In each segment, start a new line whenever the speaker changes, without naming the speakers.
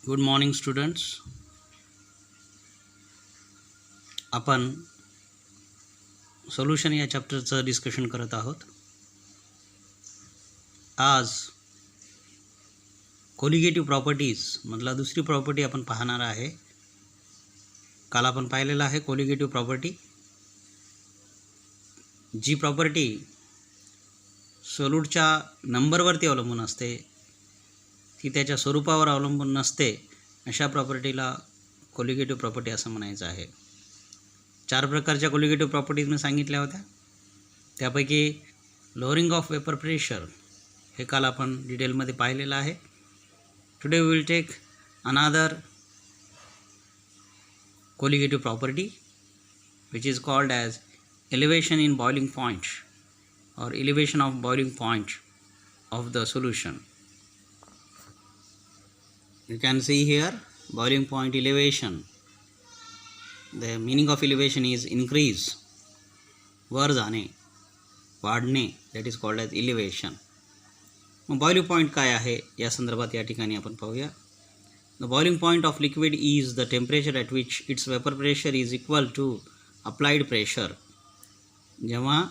Good morning students. आपण solution या चॅप्टरचं discussion करत आहोत. आज कोलिगेटिव्ह प्रॉपर्टीज मधला दुसरी प्रॉपर्टी आपण पाहणार आहे. काल आपण पाहिलेला आहे कोलिगेटिव्ह प्रॉपर्टी, जी प्रॉपर्टी सोल्यूटच्या नंबरवरती अवलंबून असते, ती त्याच्या स्वरूपावर अवलंबून नसते. अशा प्रॉपर्टीला कोलिगेटिव्ह प्रॉपर्टी असं म्हणायचं आहे. 4 प्रकारच्या कोलिगेटिव्ह प्रॉपर्टीज मी सांगितल्या होत्या. त्यापैकी लोअरिंग ऑफ वेपर प्रेशर हे काल आपण डिटेलमध्ये पाहिलेलं आहे. Today we will take another colligative property which is called as elevation in boiling point or elevation of boiling point of the solution. You can see here boiling point elevation. The meaning of elevation is increase, वर जाणे, वाढणे, that is called as elevation. मग boiling point काय आहे या संदर्भात या ठिकाणी आपण पाहूया. The boiling point of liquid is the temperature at which its vapor pressure is equal to applied pressure. जेव्हा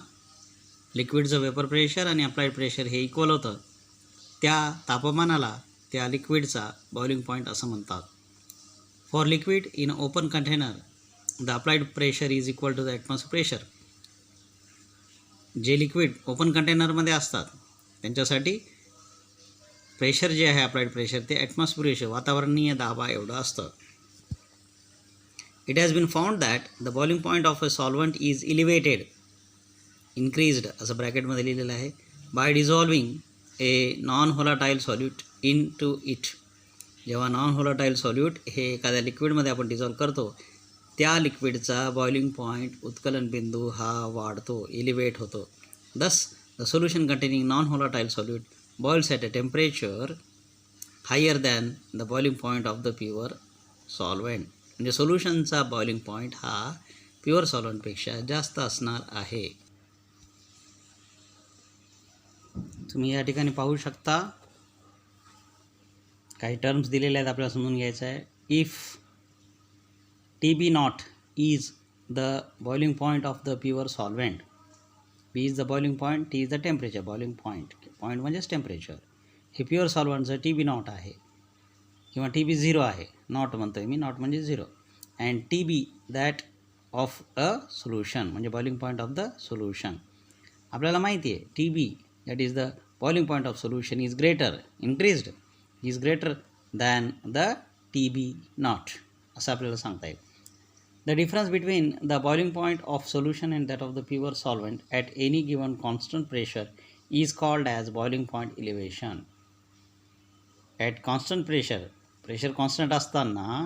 लिक्विडचं वेपर प्रेशर आणि अप्लाइड प्रेशर हे इक्वल होतं, त्या तापमानाला त्या लिक्विडचा बॉइलिंग पॉईंट असं म्हणतात. For liquid in open container the applied pressure is equal to the atmosphere pressure. जे लिक्विड ओपन कंटेनरमध्ये असतात त्यांच्यासाठी प्रेशर जे आहे अप्लाइड प्रेशर ते ॲटमॉस्फिअर प्रेशर, वातावरणीय दाबा एवढं असतं. It has been found that the boiling point of a solvent is elevated, increased असं ब्रॅकेटमध्ये लिहिलेलं आहे, by dissolving a non volatile solute into it. जेव्हा नॉन व्होलाटाईल सॉल्यूट हे एखाद्या लिक्विडमध्ये आपण डिझॉल्व करतो, त्या लिक्विडचा बॉइलिंग पॉईंट उत्कलन बिंदू हा वाढतो, इलिव्हेट होतो. Thus the solution containing non volatile solute boils at a temperature higher than the boiling point of the pure solvent. म्हणजे सोल्युशनचा बॉइलिंग पॉईंट हा प्युअर सॉल्वंटपेक्षा जास्त असणार आहे. तुम्ही या ठिकाणी पाहू शकता काही टर्म्स दिलेले आहेत, आपल्याला समजून घ्यायचं आहे. If TB0 is the boiling point of the pure solvent, B is the boiling point, T is the temperature. boiling point म्हणजेच टेम्परेचर. हे प्युअर सॉल्वंटचं TB0 आहे किंवा TB0 आहे. नॉट म्हणतोय मी, नॉट म्हणजे 0. And TB that of a solution म्हणजे boiling point of the solution. आपल्याला माहिती आहे TB that is the boiling point of solution is greater, increased is greater than the TB0 असं आपल्याला सांगता येईल. The difference between the boiling point of solution and that of the pure solvent at any given constant pressure is called as boiling point elevation. At constant pressure, pressure constant असताना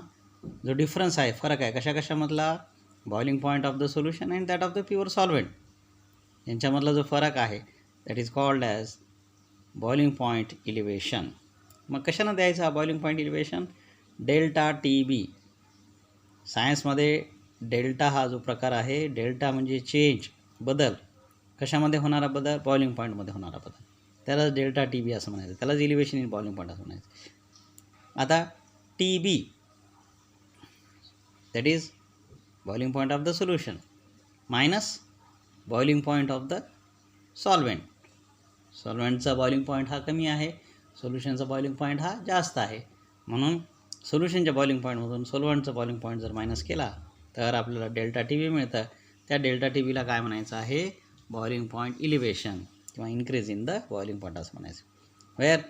जो difference आहे, फरक आहे कशामधला, boiling point of the solution and that of the pure solvent यांच्यामधला जो फरक आहे that is called as boiling point elevation. मग कशानं द्यायचा boiling point elevation? Delta TB. सायन्समध्ये डेल्टा हा जो प्रकार आहे, डेल्टा म्हणजे चेंज, बदल. कशामध्ये होणारा बदल? बॉइलिंग पॉईंटमध्ये होणारा बदल. त्यालाच डेल्टा TB असं म्हणायचं, त्यालाच इलिव्हेशन इन बॉइलिंग पॉईंट असं म्हणायचं. आता TB that is boiling point of the solution minus boiling point of the solvent. सॉल्वंटचा बॉइलिंग पॉईंट हा कमी आहे, सोल्युशनचा बॉइलिंग पॉईंट हा जास्त आहे. म्हणून सोल्युशनच्या बॉइलिंग पॉईंटमधून सोल्वंटचा बॉइलिंग पॉईंट जर मायनस केला तर आपल्याला डेल्टा TB मिळतं. त्या डेल्टा TBला काय म्हणायचं आहे? बॉइलिंग पॉईंट इलिव्हेशन किंवा increase in the boiling point असं म्हणायचं. Where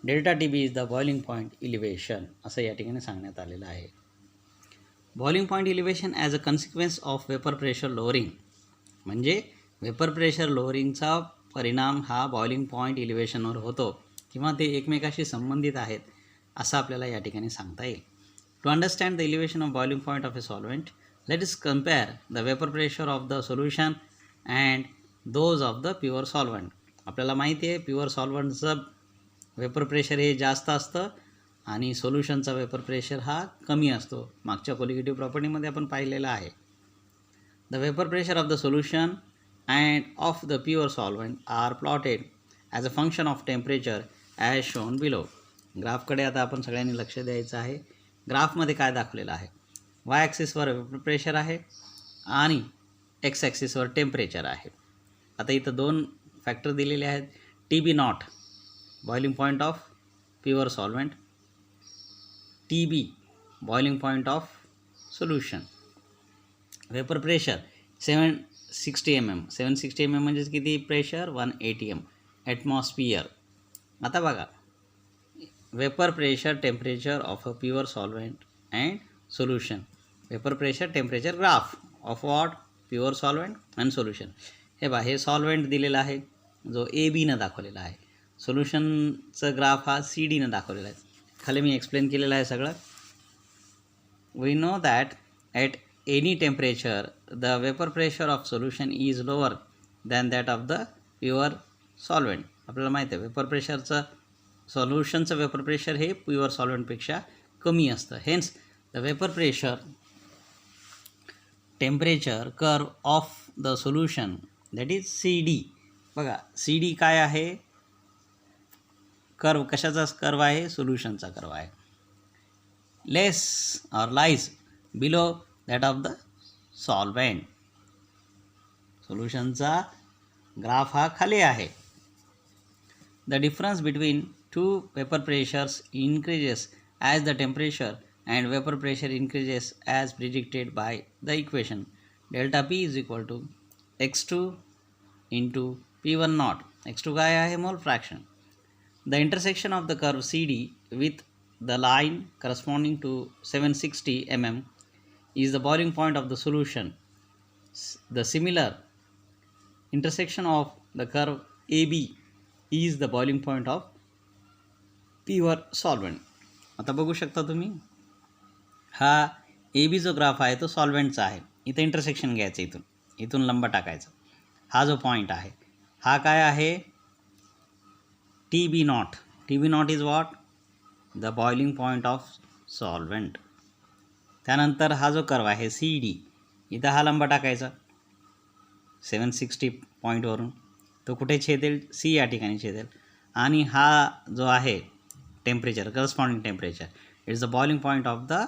delta TB is the boiling point elevation असं या ठिकाणी सांगण्यात आलेलं आहे. बॉइलिंग पॉईंट इलिव्हेशन as a consequence of vapour pressure lowering म्हणजे वेपर प्रेशर लोअरिंगचा परिणाम हा बॉइलिंग पॉईंट इलिव्हेशनवर होतो किंवा ते एकमेकाशी संबंधित आहेत असं आपल्याला या ठिकाणी सांगता येईल. To understand the elevation of boiling point of a solvent, let us compare the vapour pressure of the solution and those of the pure solvent. आपल्याला माहिती आहे प्युअर सॉल्वंटचं वेपर प्रेशर हे जास्त असतं आणि सोल्युशनचा वेपर प्रेशर हा कमी असतो. मागच्या कोलिगेटिव्ह प्रॉपर्टीमध्ये आपण पाहिलेलं आहे. The vapour pressure of the solution and of the pure solvent are plotted as a function of temperature as shown below. ग्राफकडे आता आपण सगळ्यांनी लक्ष द्यायचं आहे. ग्राफमध्ये काय दाखवलेलं आहे, वाय ॲक्सिसवर वेपर प्रेशर आहे आणि एक्स ॲक्सिसवर टेम्परेचर आहे. आता इथं 2 फॅक्टर दिलेले आहेत, T B not boiling point of pure solvent, T B boiling point of solution. Vapour pressure 760 mm, 760 mm म्हणजे किती प्रेशर, 180 m ॲटमॉस्फियर. आता बघा, vapour pressure temperature of a pure solvent and solution. Vapour pressure temperature graph of what, pure solvent and solution. हे बघा, हे solvent दिलेला आहे जो ए बीनं दाखवलेला आहे, सोल्युशनचं ग्राफ हा सी डीनं दाखवलेला आहे. खाली मी एक्सप्लेन केलेलं आहे सगळं. We know that at any temperature the vapour pressure of solution is lower than that of the pure solvent. आपल्याला माहिती आहे वेपर प्रेशरचं, सोल्युशनचं वेपर प्रेशर हे प्युअर सॉल्व्हेंटपेक्षा कमी असतं. Hence the vapour pressure temperature curve of the solution that is C D. बघा, सी डी काय आहे, कर्व कशाचा कर्व आहे, सोल्युशनचा कर्व आहे. Less or lies below that of the solvent. सोल्युशनचा ग्राफ हा खाली आहे. The difference between two vapour pressures increases as the temperature and vapor pressure increases as predicted by the equation delta P is equal to x2 into P1 naught. x2 काय आहे, मोल fraction. The intersection of the curve CD with the line corresponding to 760 mm is the boiling point of the solution. The similar intersection of the curve AB is the boiling point of pure solvent. आता बघू शकता तुम्ही, हा A B जो graph आहे तो सॉल्व्हेंटचा आहे. इथं इंटरसेक्शन घ्यायचं, इथून लंब टाकायचा. हा जो पॉईंट आहे हा काय आहे, T B not. T B naught is what, the boiling point of solvent. त्यानंतर हा जो कर्व आहे सी डी, इथं हा लंब टाकायचा 760 पॉईंटवरून. तो कुठे छेदेल, सी या ठिकाणी छेदेल. आणि हा जो आहे temperature, corresponding temperature, it's the boiling point of the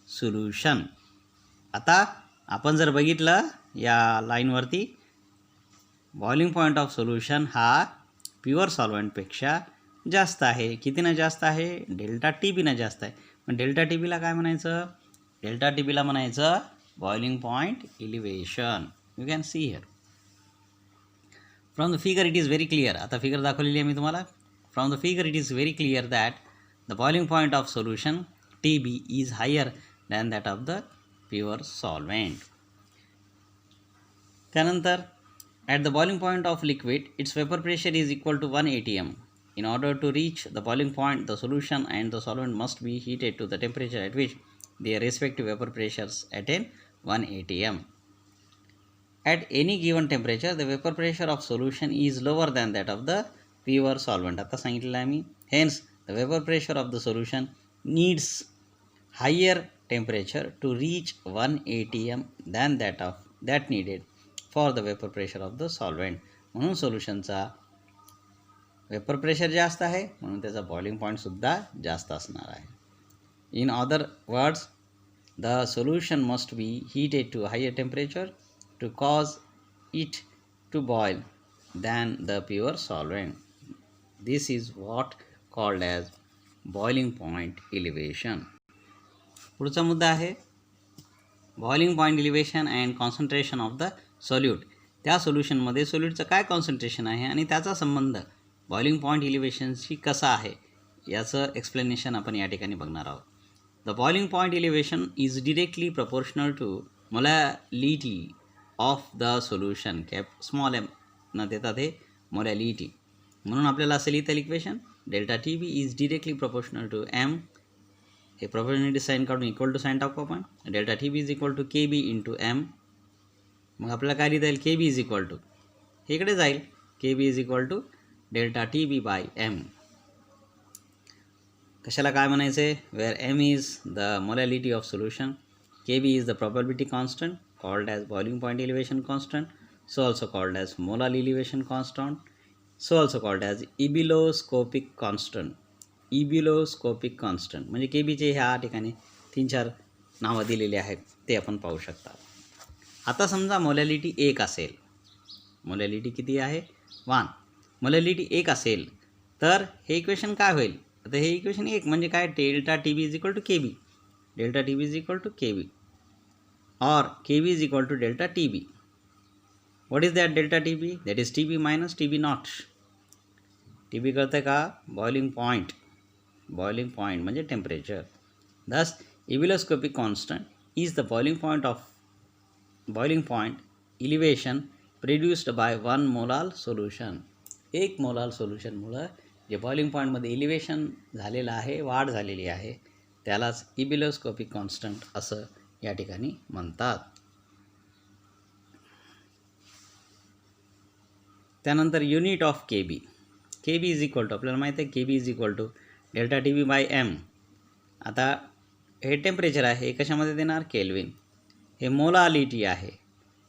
solution. आता आपण जर बघितलं या लाईनवरती, बॉइलिंग पॉईंट ऑफ सोल्युशन हा प्युअर सॉल्व्हेंटपेक्षा जास्त आहे. कितीनं जास्त आहे, डेल्टा टी बीनं जास्त आहे. पण डेल्टा टी बीला काय म्हणायचं, डेल्टा टी बीला म्हणायचं boiling point elevation. You can see here from the figure it is very clear. आता फिगर दाखवलेली आहे मी तुम्हाला. From the figure it is very clear that the boiling point of solution TB is higher than that of the pure solvent. त्यानंतर at the boiling point of liquid its vapor pressure is equal to 180 m. In order to reach the boiling point, the solution and the solvent must be heated to the temperature at which their respective vapor pressures attain 180 m. At any given temperature the vapor pressure of solution is lower than that of the pure solvent. आता सांगितलेलं आहे मी. Hence the vapour pressure of the solution needs higher temperature to reach 180 m than that needed for the vapour pressure of the solvent. म्हणून सोल्युशनचा vapour pressure जास्त आहे, म्हणून त्याचा बॉइलिंग पॉईंटसुद्धा जास्त असणार आहे. In other words, the solution must be heated to higher temperature to cause it to boil than the pure solvent. This is what called as boiling point elevation. पुढचा मुद्दा आहे boiling point elevation and concentration of the solute. त्या सोल्युशनमध्ये सोल्यूटचं काय concentration आहे आणि त्याचा संबंध boiling point इलिव्हेशनशी कसा आहे याचं एक्सप्लेनेशन आपण या ठिकाणी बघणार आहोत. The boiling point elevation is directly proportional to molality of the solution. Cap small M न देतात हे मोलॅलिटी. म्हणून आपल्याला असं लिहिता येईल equation, delta T B is directly proportional to M. हे प्रॉपर्शनॅलिटी साईन काढून इक्वल टू साईन टाकू आपण. Delta T B is equal to K B into M. मग आपल्याला काय लिहिता येईल, K B is equal to, हे इकडे जाईल, के B is equal to delta T B by M. कशाला काय म्हणायचं आहे, where M is the molality of solution, K B is the probability constant called as boiling point elevation constant, so also called as molar elevation constant, so also called as ebuloscopic constant. Ebullioscopic constant म्हणजे K बीचे ह्या ठिकाणी 3-4 नावं दिलेली आहेत ते आपण पाहू शकता. आता समजा मोलॅलिटी 1 असेल, मोलॅलिटी किती आहे 1, मोलॅलिटी 1 असेल तर हे इक्वेशन काय होईल? आता हे इक्वेशन 1 म्हणजे काय, delta T B is equal to K B, delta T B is equal to K B और K B is equal to delta T B. What is that delta T B? That is T B minus T B not. T B कळतं का? Boiling point, boiling point म्हणजे temperature. This ebullioscopic constant is the boiling point elevation produced by 1 molar solution. 1 molar सोल्युशनमुळं जे boiling पॉईंटमध्ये elevation झालेलं आहे, वाढ झालेली आहे, त्यालाच इबिलोस्कोपिक कॉन्स्टंट असं या ठिकाणी म्हणतात. त्यानंतर unit of K B. K B is equal to आपल्याला माहिती आहे K B is equal to delta T B by M. आता हे टेम्परेचर आहे, हे कशामध्ये देणार? केल्विन. हे मोलालिटी आहे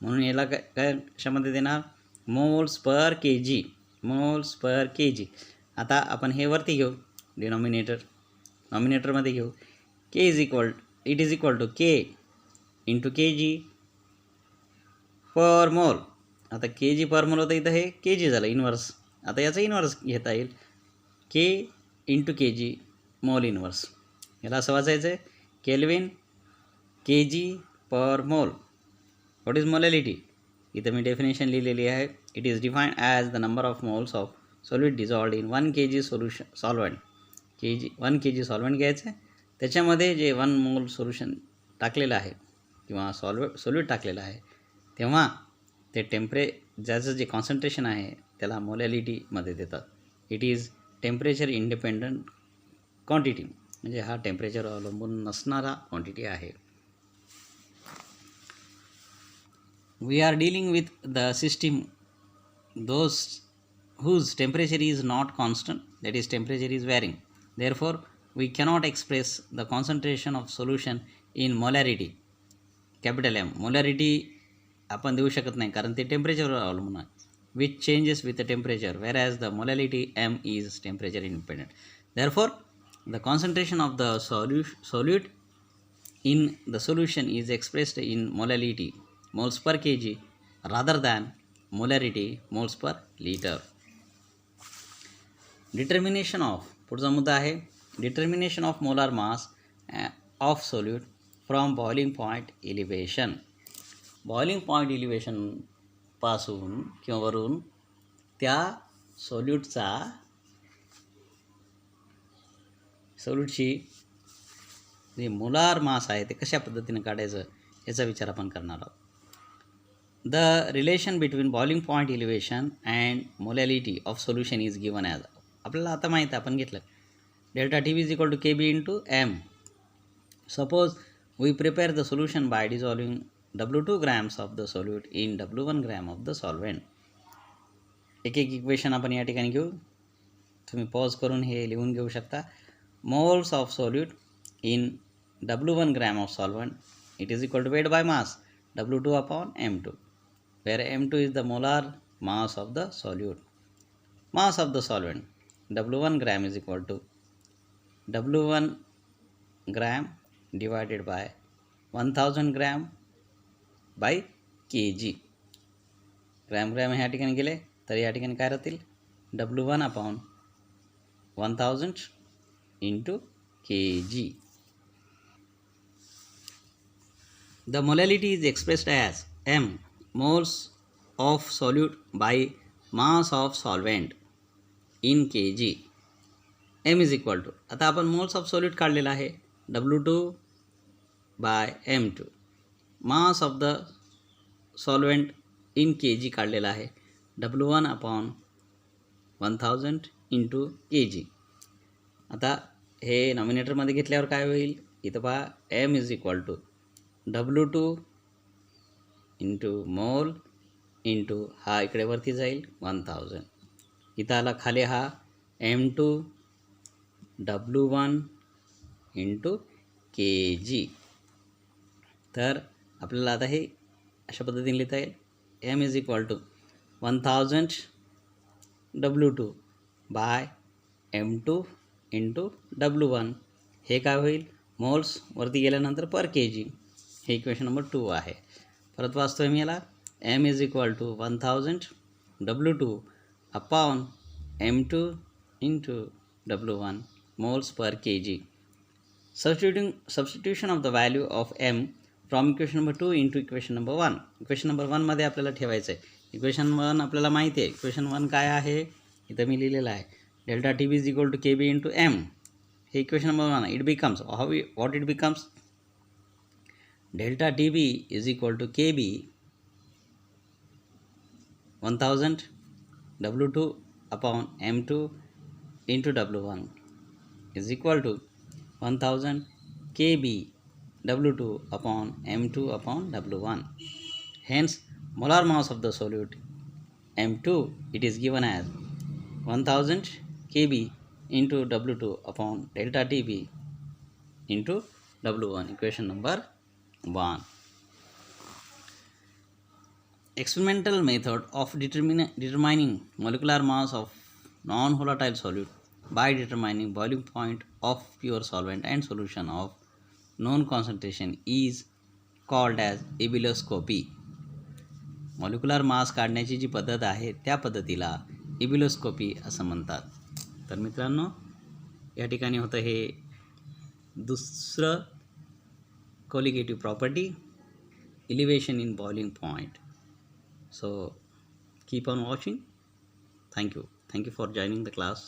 म्हणून याला काय कशामध्ये देणार? Moles per K G, moles per K G. आता आपण हे वरती घेऊ डिनॉमिनेटर, नॉमिनेटरमध्ये घेऊ. K is equal it is equal to K into K G per mole. आता के जी पर मोल होतं, इथं हे के जी झालं इन्व्हर्स. आता याचा इन्व्हर्स घेता येईल, के इंटू के जी मोल इन्व्हर्स. याला असं वाचायचं आहे kelvin K G per mole. What is molality? इथं मी डेफिनेशन लिहिलेली आहे. It is defined as the number of moles of solid dissolved in 1 kg solvent. K G 1 kg solvent घ्यायचं आहे, त्याच्यामध्ये जे 1 मोल सोल्युशन टाकलेलं आहे किंवा सॉल्यूट टाकलेलं आहे, तेव्हा ते ज्याचं जे कॉन्सन्ट्रेशन आहे त्याला मोलॅलिटीमध्ये देतात. It is temperature independent quantity म्हणजे हा टेम्परेचर अवलंबून नसणारा क्वांटिटी आहे. We are dealing with the system those whose temperature is not constant, that is temperature is varying. Therefore we cannot express the concentration of solution in molarity, capital M. molarity आपण देऊ शकत नाही कारण ते टेम्परेचरवर अवलंबून आहे, which changes with the temperature, whereas the molality M is temperature independent. Therefore the concentration of the solute in the solution is expressed in molality, moles per kg, rather than molarity, moles per liter. Determination of, पुढचा मुद्दा आहे determination of molar mass of solute from boiling point elevation. Boiling point elevation पासून किंवा वरून त्या सोल्यूटची जे molar mass आहे ते कशा पद्धतीने काढायचं याचा विचार आपण करणार आहोत. The relation between boiling point elevation and molality of solution is given as. आपल्याला आता माहीत आहे, आपण घेतलं delta T B is equal to K B into M. Suppose we prepare the solution by dissolving W2 grams of the solute in W1 gram of the solvent. एक एक equation आपण या ठिकाणी घेऊ, तुम्ही पॉज करून हे लिहून घेऊ शकता. Moles of solute in W1 gram of solvent it is equal to weight by mass W2 upon M2, where M2 is the molar mass of the solute. Mass of the solvent W1 gram is equal to W1 gram divided by 1000 gram by K G. Gram ह्या ठिकाणी गेले तर या ठिकाणी काय राहतील W1 upon 1000 into K G. The molality is expressed as M moles of solute by mass of solvent in K G. M is equal to, आता आपण मोल्स ऑफ सॉल्यूट काढलेला आहे W2 by M2. Mass of the solvent in K G काढलेला आहे W1 upon 1000 into K G. आता हे नॉमिनेटरमध्ये घेतल्यावर काय होईल, इथं पहा M is equal to W2 into mole into हा इकडे वरती जाईल 1000. इथं आला खाली हा M2 W1 इंटू के जी. तर आपल्याला आता हे अशा पद्धतीने लिहिता येईल M is equal to 1000 W2 by M2 into W1. हे काय होईल, मोल्स वरती गेल्यानंतर पर के जी. हे इक्वेशन नंबर 2 आहे. परत वाचतोय मी याला, M is equal to 1000 W2 upon M2 into W1 moles per kg. Substitution of the value of M from equation number 2 into equation number 1. Equation number 1 मध्ये आपल्याला ठेवायचं आहे. इक्वेशन 1 आपल्याला माहिती आहे. इक्वेशन 1 काय आहे, इथं मी लिहिलेलं आहे, delta T B is equal to K B into M. हे equation number 1. It becomes what it becomes, delta T B is equal to K B 1000 W2 upon M2 into W1 is equal to 1000 kb W2 upon M2 upon W1. Hence, molar mass of the solute M2, it is given as 1000 kb into W2 upon delta TB into W1. Equation number 1. Experimental method of determining molecular mass of non-volatile solute by determining boiling point of pure solvent and solution of known concentration is called as ebullioscopy. Molecular mass काढण्याची जी पद्धत आहे त्या पद्धतीला इब्युलोस्कोपी असं म्हणतात. तर मित्रांनो, या ठिकाणी होतं हे दुसरं colligative property, elevation in boiling point. So keep on watching. Thank you for joining the class.